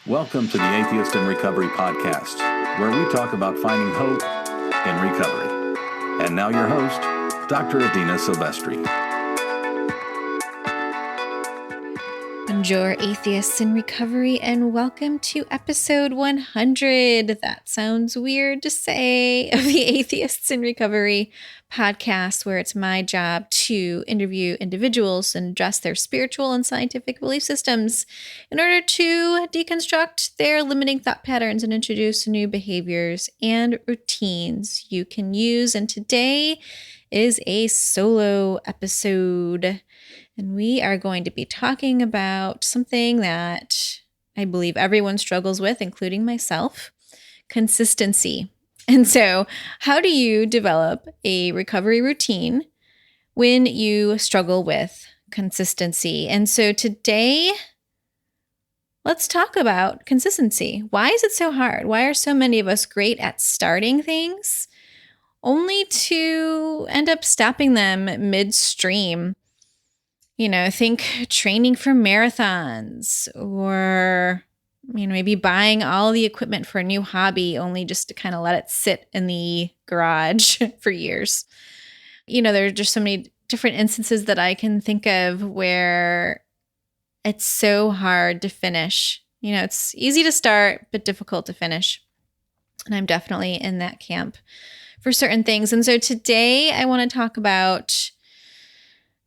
Welcome to the Atheist in Recovery podcast, where we talk about finding hope in recovery. And now your host, Dr. Adina Silvestri. Bonjour, Atheists in Recovery, and welcome to episode 100. That sounds weird to say, of the Atheists in Recovery podcast, where it's my job to interview individuals and address their spiritual and scientific belief systems in order to deconstruct their limiting thought patterns and introduce new behaviors and routines you can use. And today is a solo episode. And we are going to be talking about something that I believe everyone struggles with, including myself: consistency. And so, how do you develop a recovery routine when you struggle with consistency? And so today, let's talk about consistency. Why is it so hard? Why are so many of us great at starting things only to end up stopping them midstream? Think training for marathons or, maybe buying all the equipment for a new hobby only just to kind of let it sit in the garage for years. There are just so many different instances that I can think of where it's so hard to finish. It's easy to start, but difficult to finish. And I'm definitely in that camp for certain things. And so today I want to talk about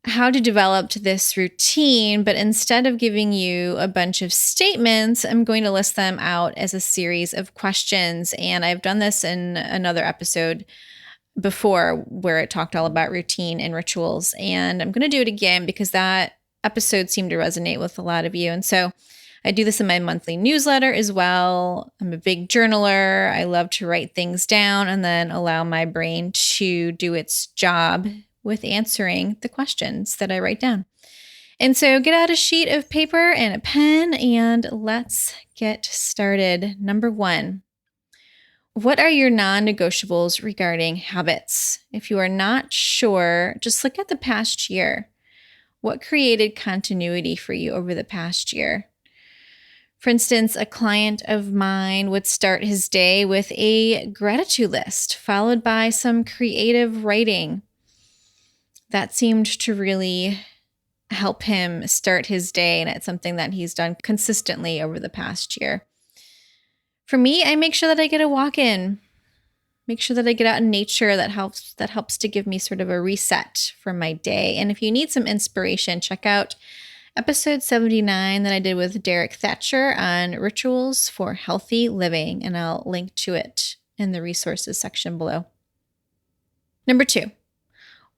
how to develop this routine, but instead of giving you a bunch of statements, I'm going to list them out as a series of questions. And I've done this in another episode before where it talked all about routine and rituals. And I'm going to do it again because that episode seemed to resonate with a lot of you. And so I do this in my monthly newsletter as well. I'm a big journaler. I love to write things down and then allow my brain to do its job with answering the questions that I write down. And so get out a sheet of paper and a pen and let's get started. Number 1, what are your non-negotiables regarding habits? If you are not sure, just look at the past year. What created continuity for you over the past year? For instance, a client of mine would start his day with a gratitude list, followed by some creative writing. That seemed to really help him start his day, and it's something that he's done consistently over the past year. For me, I make sure that I get a walk in, make sure that I get out in nature. That helps to give me sort of a reset for my day. And if you need some inspiration, check out episode 79 that I did with Derek Thatcher on rituals for healthy living, and I'll link to it in the resources section below. Number 2.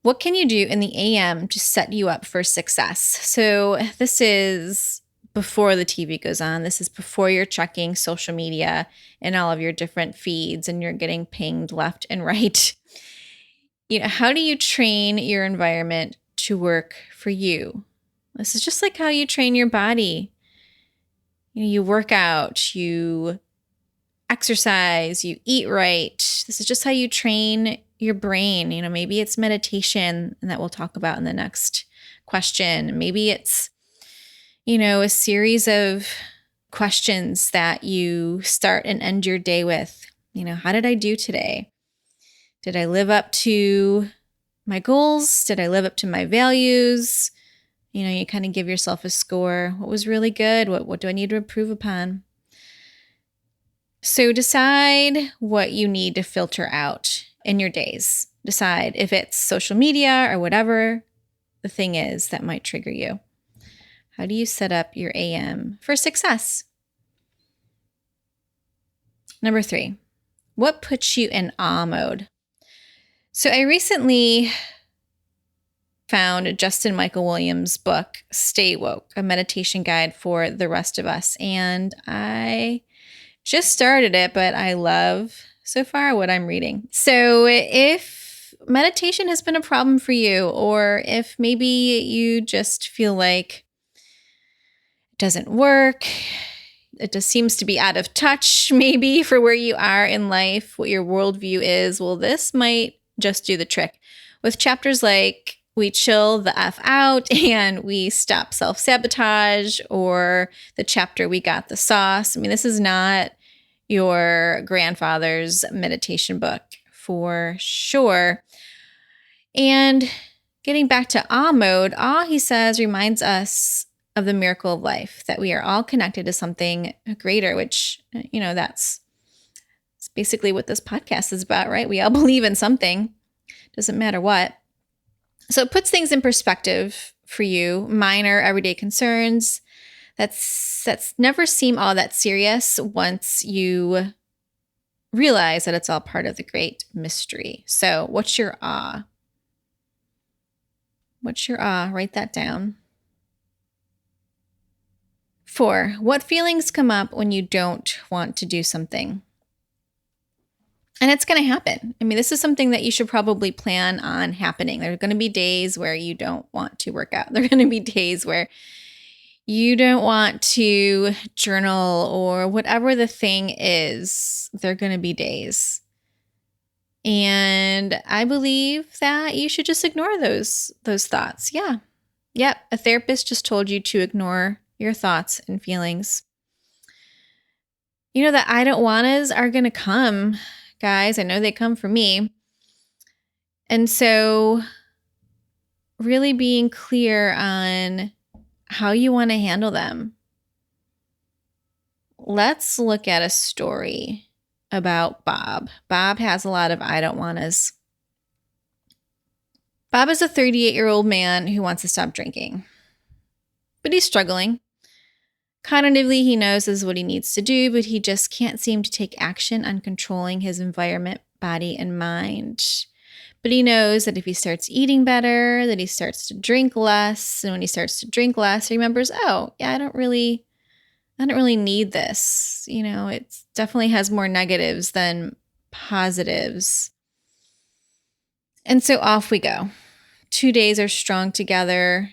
What can you do in the AM to set you up for success? So this is before the TV goes on. This is before you're checking social media and all of your different feeds and you're getting pinged left and right. How do you train your environment to work for you? This is just like how you train your body. You work out, you exercise, you eat right. This is just how you train your brain. Maybe it's meditation, and that we'll talk about in the next question. Maybe it's, a series of questions that you start and end your day with. How did I do today? Did I live up to my goals? Did I live up to my values? You kind of give yourself a score. What was really good? What do I need to improve upon? So decide what you need to filter out in your days. Decide if it's social media or whatever the thing is that might trigger you. How do you set up your AM for success? Number 3, what puts you in awe mode? So I recently found Justin Michael Williams' book, Stay Woke, a meditation guide for the rest of us. And I just started it, but I love so far what I'm reading. So if meditation has been a problem for you, or if maybe you just feel like it doesn't work, it just seems to be out of touch maybe for where you are in life, what your worldview is, well, this might just do the trick. With chapters like we chill the F out and we stop self-sabotage, or the chapter We Got the Sauce. I mean, this is not your grandfather's meditation book for sure. And getting back to awe mode, awe, he says, reminds us of the miracle of life, that we are all connected to something greater, which, that's basically what this podcast is about, right? We all believe in something. Doesn't matter what. So it puts things in perspective for you, minor everyday concerns. That's never seem all that serious once you realize that it's all part of the great mystery. So what's your awe? What's your awe? Write that down. 4, what feelings come up when you don't want to do something? And it's going to happen. I mean, this is something that you should probably plan on happening. There are going to be days where you don't want to work out. There are going to be days where you don't want to journal, or whatever the thing is. There are going to be days. And I believe that you should just ignore those thoughts. Yeah. Yep. A therapist just told you to ignore your thoughts and feelings. The I don't wannas are going to come. Guys, I know they come for me. And so really being clear on how you want to handle them. Let's look at a story about Bob. Bob has a lot of I don't wannas. Bob is a 38-year-old man who wants to stop drinking, but he's struggling. Cognitively, he knows this is what he needs to do, but he just can't seem to take action on controlling his environment, body, and mind. But he knows that if he starts eating better, that he starts to drink less. And when he starts to drink less, he remembers, oh, yeah, I don't really need this. It definitely has more negatives than positives. And so off we go. 2 days are strung together.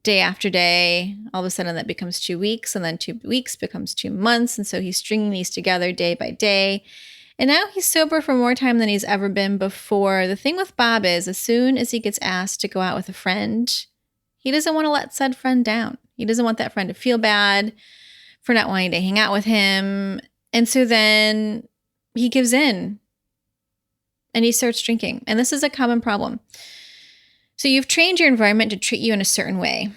Day after day, all of a sudden that becomes 2 weeks, and then 2 weeks becomes 2 months. And so he's stringing these together day by day. And now he's sober for more time than he's ever been before. The thing with Bob is, as soon as he gets asked to go out with a friend, he doesn't want to let said friend down. He doesn't want that friend to feel bad for not wanting to hang out with him. And so then he gives in and he starts drinking. And this is a common problem. So you've trained your environment to treat you in a certain way,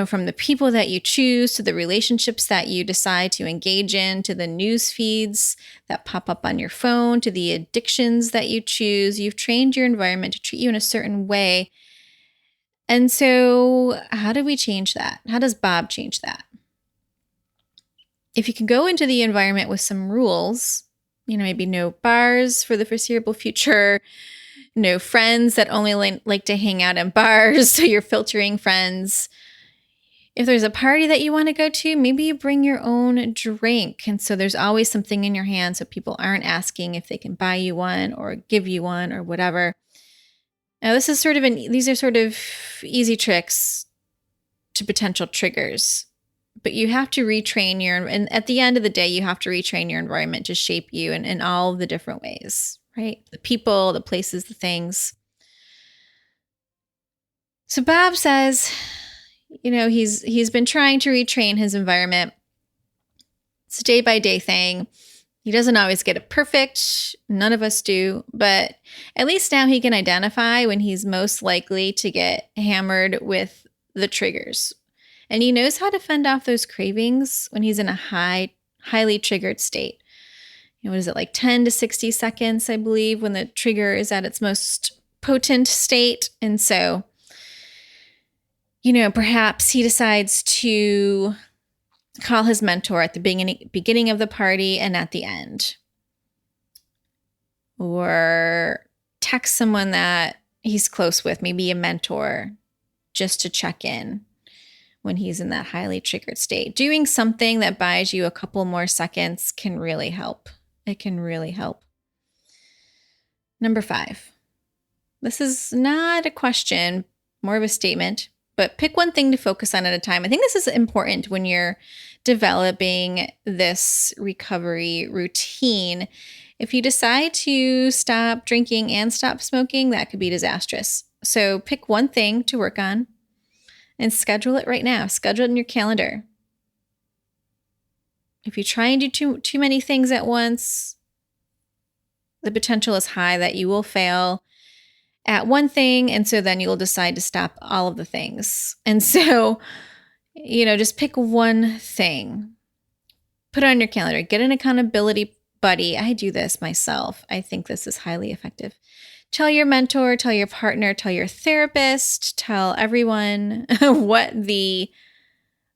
from the people that you choose, to the relationships that you decide to engage in, to the news feeds that pop up on your phone, to the addictions that you choose. You've trained your environment to treat you in a certain way. And so how do we change that? How does Bob change that? If you can go into the environment with some rules, maybe no bars for the foreseeable future, no friends that only like to hang out in bars, so you're filtering friends. If there's a party that you want to go to, maybe you bring your own drink. And so there's always something in your hand so people aren't asking if they can buy you one or give you one or whatever. Now, these are sort of easy tricks to potential triggers. But you have to retrain and at the end of the day, you have to retrain your environment to shape you in all the different ways, right? The people, the places, the things. So Bob says, he's been trying to retrain his environment. It's a day-by-day thing. He doesn't always get it perfect. None of us do. But at least now he can identify when he's most likely to get hammered with the triggers. And he knows how to fend off those cravings when he's in a highly triggered state. What is it, like 10 to 60 seconds, I believe, when the trigger is at its most potent state. And so, perhaps he decides to call his mentor at the beginning of the party and at the end. Or text someone that he's close with, maybe a mentor, just to check in when he's in that highly triggered state. Doing something that buys you a couple more seconds can really help. It can really help. Number 5. This is not a question, more of a statement, but pick one thing to focus on at a time. I think this is important when you're developing this recovery routine. If you decide to stop drinking and stop smoking, that could be disastrous. So pick one thing to work on and schedule it right now. Schedule it in your calendar. If you try and do too many things at once, the potential is high that you will fail at one thing. And so then you'll decide to stop all of the things. And so, just pick one thing. Put it on your calendar. Get an accountability buddy. I do this myself. I think this is highly effective. Tell your mentor, tell your partner, tell your therapist, tell everyone what the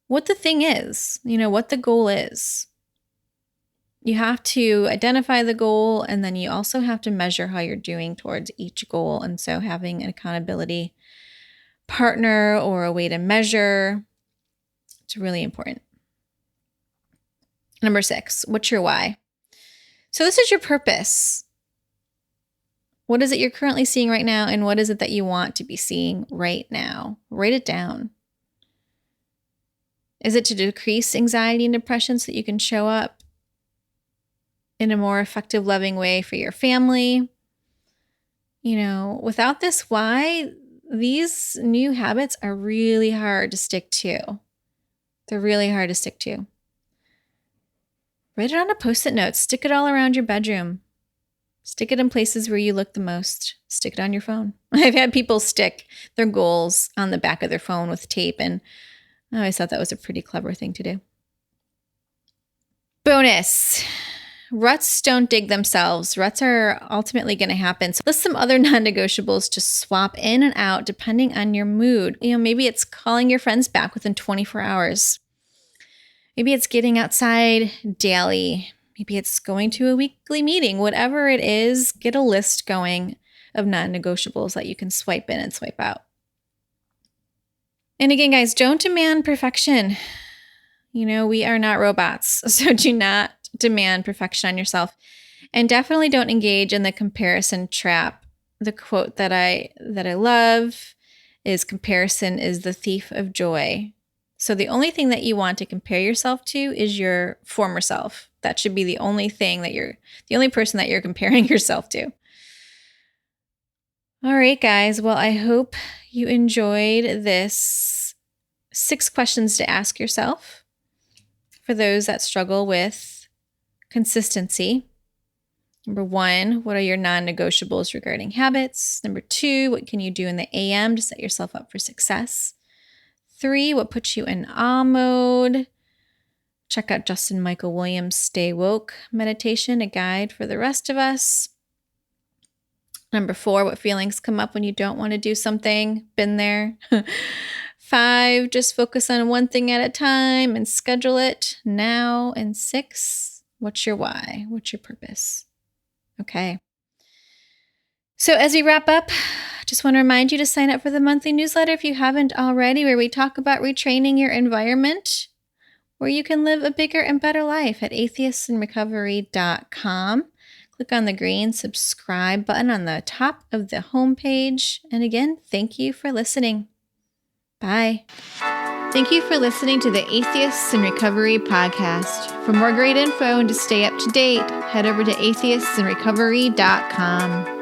thing is, what the goal is. You have to identify the goal, and then you also have to measure how you're doing towards each goal. And so having an accountability partner or a way to measure, it's really important. Number 6, what's your why? So this is your purpose. What is it you're currently seeing right now, and what is it that you want to be seeing right now? Write it down. Is it to decrease anxiety and depression so that you can show up in a more effective, loving way for your family? Without this why, these new habits are really hard to stick to. They're really hard to stick to. Write it on a Post-it note. Stick it all around your bedroom. Stick it in places where you look the most. Stick it on your phone. I've had people stick their goals on the back of their phone with tape, and I always thought that was a pretty clever thing to do. Bonus. Ruts don't dig themselves. Ruts are ultimately going to happen. So list some other non-negotiables to swap in and out depending on your mood. Maybe it's calling your friends back within 24 hours. Maybe it's getting outside daily. Maybe it's going to a weekly meeting. Whatever it is, get a list going of non-negotiables that you can swipe in and swipe out. And again, guys, don't demand perfection. We are not robots, so do not demand perfection on yourself. And definitely don't engage in the comparison trap. The quote that I love is, comparison is the thief of joy. So the only thing that you want to compare yourself to is your former self. That should be the only thing the only person that you're comparing yourself to. All right, guys. Well, I hope you enjoyed this 6 questions to ask yourself for those that struggle with consistency. Number 1, what are your non-negotiables regarding habits? Number 2, what can you do in the AM to set yourself up for success? 3, what puts you in awe mode? Check out Justin Michael Williams' Stay Woke meditation, a guide for the rest of us. Number 4, what feelings come up when you don't want to do something? Been there. 5, just focus on one thing at a time and schedule it now. And 6, what's your why? What's your purpose? Okay. So as we wrap up, just want to remind you to sign up for the monthly newsletter if you haven't already, where we talk about retraining your environment, where you can live a bigger and better life at atheistsinrecovery.com. Click on the green subscribe button on the top of the homepage. And again, thank you for listening. Bye. Thank you for listening to the Atheists in Recovery podcast. For more great info and to stay up to date, head over to atheistsinrecovery.com.